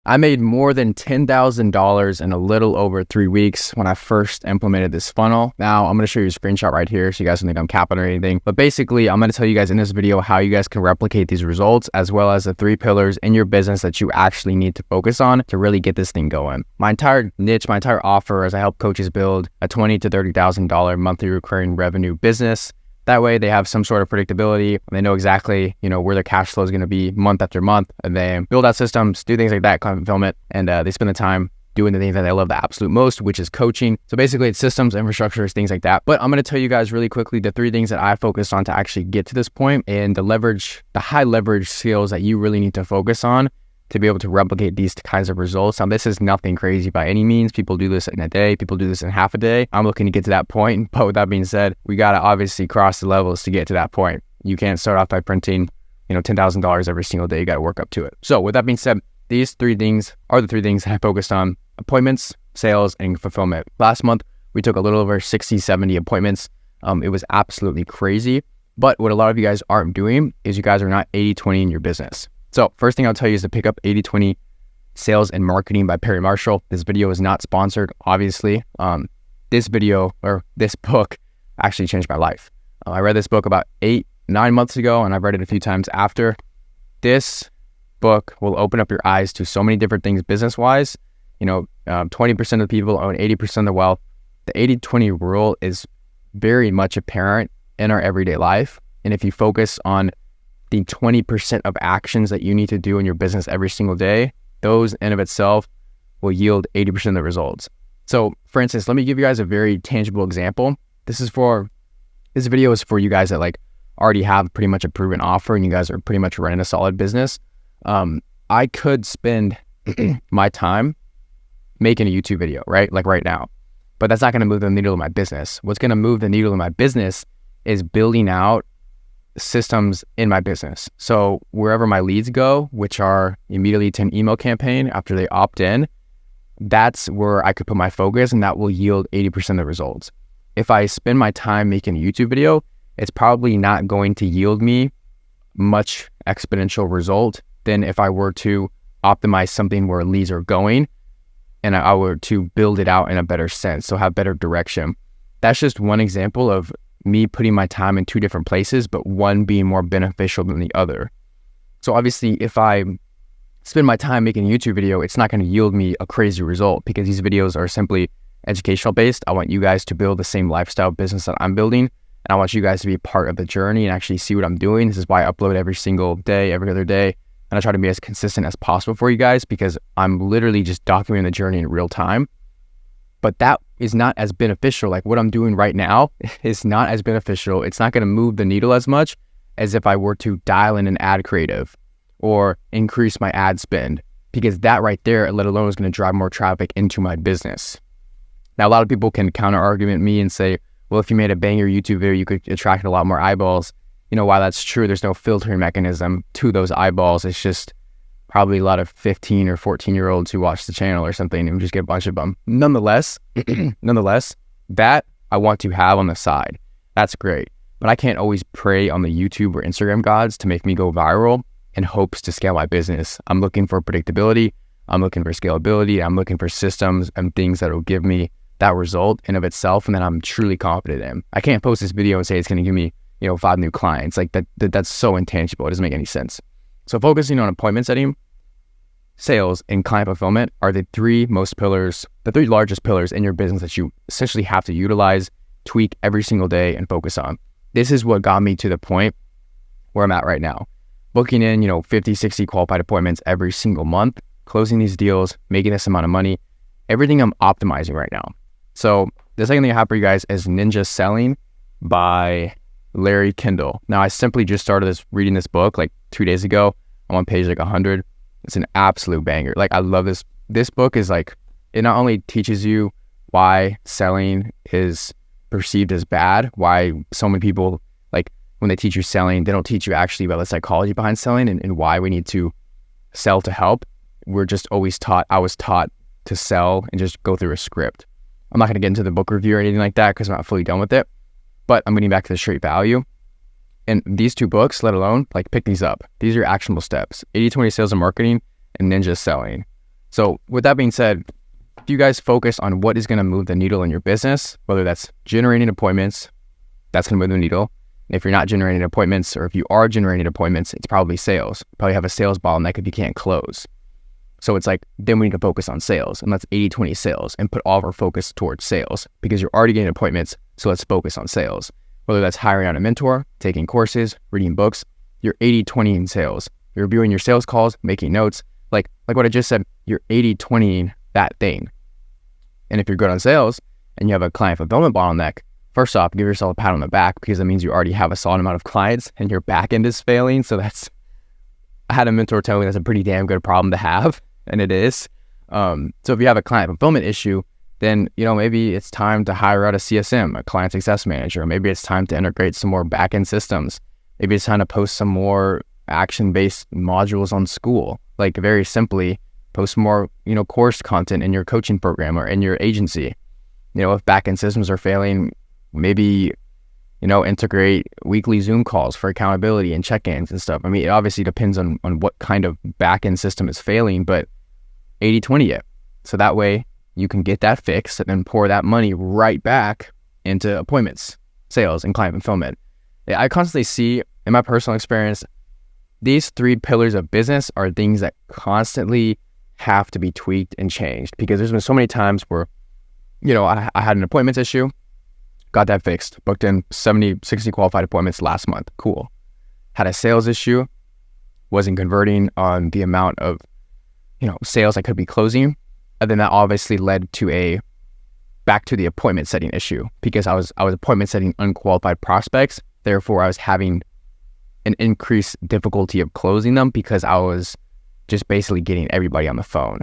I made more than $10,000 in a little over 3 weeks when I first implemented this funnel. Now, I'm going to show you a screenshot right here so you guys don't think I'm capping or anything. But basically, I'm going to tell you guys in this video how you guys can replicate these results, as well as the 3 pillars in your business that you actually need to focus on to really get this thing going. My entire niche, my entire offer is I help coaches build a $20,000 to $30,000 monthly recurring revenue business. That way they have some sort of predictability and they know exactly, where their cash flow is going to be month after month, and they build out systems, do things like that, content fulfillment, and they spend the time doing the things that they love the absolute most, which is coaching. So basically it's systems, infrastructures, things like that. But I'm going to tell you guys really quickly the 3 things that I focused on to actually get to this point, and the high leverage skills that you really need to focus on to be able to replicate these kinds of results. Now, this is nothing crazy by any means. People do this in a day. People do this in half a day. I'm looking to get to that point. But with that being said, we got to obviously cross the levels to get to that point. You can't start off by printing, $10,000 every single day. You got to work up to it. So with that being said, these 3 things are the 3 things that I focused on: appointments, sales, and fulfillment. Last month, we took a little over 60, 70 appointments. It was absolutely crazy. But what a lot of you guys aren't doing is you guys are not 80-20 in your business. So first thing I'll tell you is to pick up 80-20 Sales and Marketing by Perry Marshall. This video is not sponsored, obviously. This book actually changed my life. I read this book about 8-9 months ago, and I've read it a few times after. This book will open up your eyes to so many different things business-wise. 20% of the people own 80% of the wealth. The 80-20 rule is very much apparent in our everyday life. And if you focus on the 20% of actions that you need to do in your business every single day, those in of itself will yield 80% of the results. So for instance, let me give you guys a very tangible example. This video is for you guys that already have pretty much a proven offer and you guys are pretty much running a solid business. I could spend my time making a YouTube video, right? Like right now, but that's not going to move the needle in my business. What's going to move the needle in my business is building out systems in my business. So wherever my leads go, which are immediately to an email campaign after they opt in, that's where I could put my focus, and that will yield 80% of the results. If I spend my time making a YouTube video, it's probably not going to yield me much exponential result than if I were to optimize something where leads are going and I were to build it out in a better sense, so have better direction. That's just one example of me putting my time in 2 different places, but one being more beneficial than the other. So obviously, if I spend my time making a YouTube video, it's not going to yield me a crazy result because these videos are simply educational based. I want you guys to build the same lifestyle business that I'm building, and I want you guys to be part of the journey and actually see what I'm doing. This is why I upload every single day, every other day, and I try to be as consistent as possible for you guys because I'm literally just documenting the journey in real time. But that is not as beneficial. Like what I'm doing right now is not as beneficial. It's not going to move the needle as much as if I were to dial in an ad creative or increase my ad spend, because that right there, let alone, is going to drive more traffic into my business. Now, a lot of people can counter argument me and say, well, if you made a banger YouTube video, you could attract a lot more eyeballs. While that's true, there's no filtering mechanism to those eyeballs. It's just probably a lot of 15 or 14-year-olds who watch the channel or something and just get a bunch of them. Nonetheless, that I want to have on the side. That's great. But I can't always prey on the YouTube or Instagram gods to make me go viral in hopes to scale my business. I'm looking for predictability. I'm looking for scalability. I'm looking for systems and things that will give me that result in of itself and that I'm truly confident in. I can't post this video and say it's going to give me, 5 new clients. That's so intangible. It doesn't make any sense. So focusing on appointment setting, sales, and client fulfillment are the 3 largest pillars in your business that you essentially have to utilize, tweak every single day, and focus on. This is what got me to the point where I'm at right now. Booking in, 50, 60 qualified appointments every single month, closing these deals, making this amount of money, everything I'm optimizing right now. So the second thing I have for you guys is Ninja Selling by Larry Kendall. Now, I simply just started reading this book 2 days ago. I'm on page 100. It's an absolute banger. I love this. This book is it not only teaches you why selling is perceived as bad, why so many people, when they teach you selling, they don't teach you actually about the psychology behind selling and why we need to sell to help. We're just always taught, I was taught to sell and just go through a script. I'm not going to get into the book review or anything like that because I'm not fully done with it, but I'm getting back to the straight value. And these 2 books, let alone, pick these up. These are actionable steps: 80-20 Sales and Marketing and Ninja Selling. So with that being said, if you guys focus on what is going to move the needle in your business, whether that's generating appointments, that's going to move the needle. And if you're not generating appointments, or if you are generating appointments, it's probably sales. You probably have a sales bottleneck if you can't close. So it's like, then we need to focus on sales, and let's 80-20 sales and put all of our focus towards sales because you're already getting appointments. So let's focus on sales. Whether that's hiring out a mentor, taking courses, reading books, you're 80-20 in sales. You're reviewing your sales calls, making notes. Like what I just said, you're 80-20ing that thing. And if you're good on sales and you have a client fulfillment bottleneck, first off, give yourself a pat on the back because that means you already have a solid amount of clients and your back end is failing. So I had a mentor tell me that's a pretty damn good problem to have. And it is. So if you have a client fulfillment issue, then, maybe it's time to hire out a CSM, a client success manager. Maybe it's time to integrate some more back-end systems. Maybe it's time to post some more action-based modules on school. Like very simply, post more, course content in your coaching program or in your agency. If back-end systems are failing, maybe, integrate weekly Zoom calls for accountability and check-ins and stuff. I mean, it obviously depends on what kind of back-end system is failing, but 80-20 it. So that way you can get that fixed and then pour that money right back into appointments, sales, and client fulfillment. I constantly see, in my personal experience, these 3 pillars of business are things that constantly have to be tweaked and changed because there's been so many times where, I had an appointments issue, got that fixed, booked in 70, 60 qualified appointments last month. Cool. Had a sales issue, wasn't converting on the amount of, sales I could be closing. And then that obviously led to back to the appointment setting issue because I was appointment setting unqualified prospects. Therefore, I was having an increased difficulty of closing them because I was just basically getting everybody on the phone.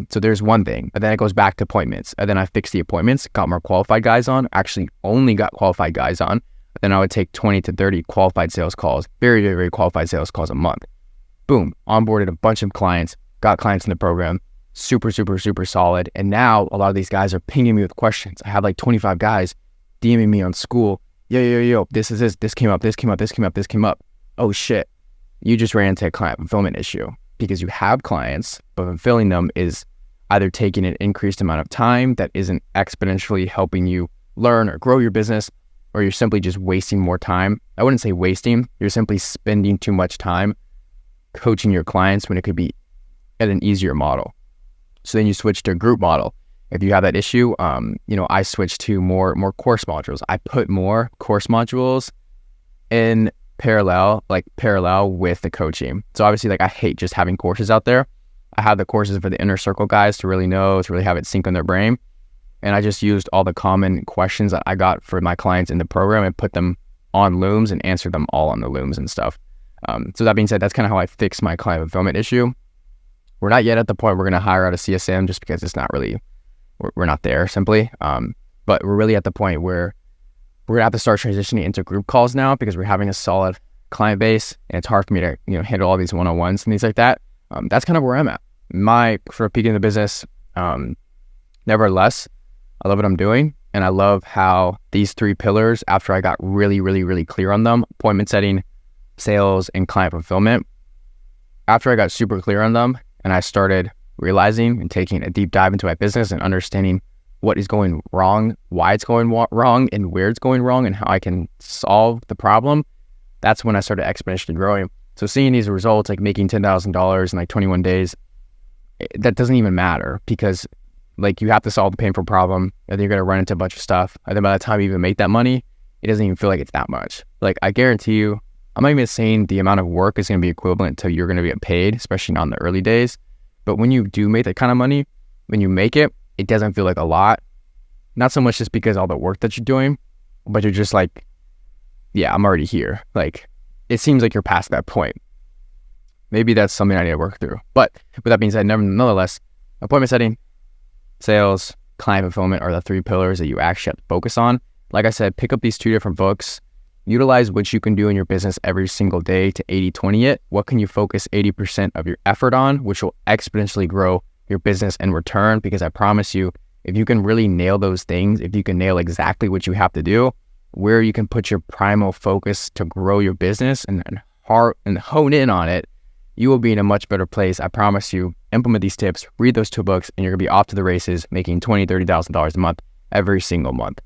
So there's one thing, but then it goes back to appointments. And then I fixed the appointments, got more qualified guys on, actually only got qualified guys on. Then I would take 20 to 30 qualified sales calls, very, very, very qualified sales calls a month. Boom, onboarded a bunch of clients, got clients in the program, super, super, super solid. And now a lot of these guys are pinging me with questions. I have like 25 guys DMing me on school. Yo, this is this came up. Oh shit, you just ran into a client fulfillment issue because you have clients, but fulfilling them is either taking an increased amount of time that isn't exponentially helping you learn or grow your business, or you're simply just wasting more time. I wouldn't say wasting, you're simply spending too much time coaching your clients when it could be at an easier model. So then you switch to a group model. If you have that issue, I switched to more course modules. I put more course modules in parallel with the coaching. So obviously, I hate just having courses out there. I have the courses for the inner circle guys to really have it sink in their brain. And I just used all the common questions that I got for my clients in the program and put them on Looms and answered them all on the Looms and stuff. So that being said, that's kind of how I fixed my client fulfillment issue. We're not yet at the point we're going to hire out a CSM just because it's not really, we're not there simply. But we're really at the point where we're going to have to start transitioning into group calls now because we're having a solid client base and it's hard for me to, handle all these one-on-ones and things like that. That's kind of where I'm at. For peaking the business, nevertheless, I love what I'm doing. And I love how these 3 pillars, after I got really, really, really clear on them, appointment setting, sales, and client fulfillment, after I got super clear on them and I started realizing and taking a deep dive into my business and understanding what is going wrong, why it's going wrong, and where it's going wrong, and how I can solve the problem, that's when I started exponentially growing. So seeing these results, like making $10,000 in 21 days, that doesn't even matter because you have to solve the painful problem and then you're going to run into a bunch of stuff. And then by the time you even make that money, it doesn't even feel like it's that much. I guarantee you, I'm not even saying the amount of work is going to be equivalent to you're going to get paid, especially not in the early days. But when you do make that kind of money, when you make it, it doesn't feel like a lot. Not so much just because all the work that you're doing, but you're just yeah, I'm already here. It seems like you're past that point. Maybe that's something I need to work through. But with that being said, nonetheless, appointment setting, sales, client fulfillment are the 3 pillars that you actually have to focus on. Like I said, pick up these 2 different books, utilize what you can do in your business every single day to 80-20 it. What can you focus 80% of your effort on, which will exponentially grow your business in return? Because I promise you, if you can really nail those things, if you can nail exactly what you have to do, where you can put your primal focus to grow your business and hone in on it, you will be in a much better place, I promise you, implement these tips, read those 2 books, and you're gonna be off to the races making $20,000, $30,000 a month every single month.